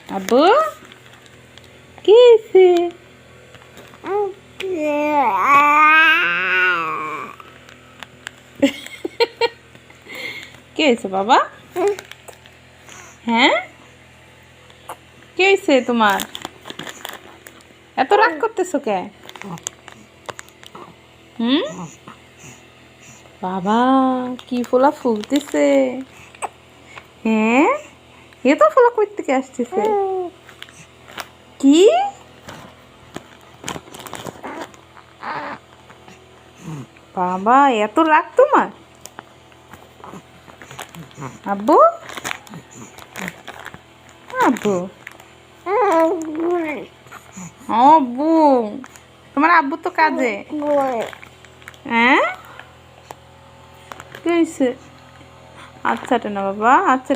আব্বু কি হয়েছে? কি হয়েছে বাবা? হ্যাঁ কি হয়েছে তোমার? এত রাগ করতেছো কে? বাবা কি ফোলা ফুলতেছে। হ্যাঁ এ তো ফোলা কই থেকে আসতেছে? কি বাবা এত রাগ তোমার? আব্বু আব্বু আব্বু তোমার আব্বু তো কাজে। হ্যাঁ কি হয়েছে? আচ্ছা না বাবা, আচ্ছা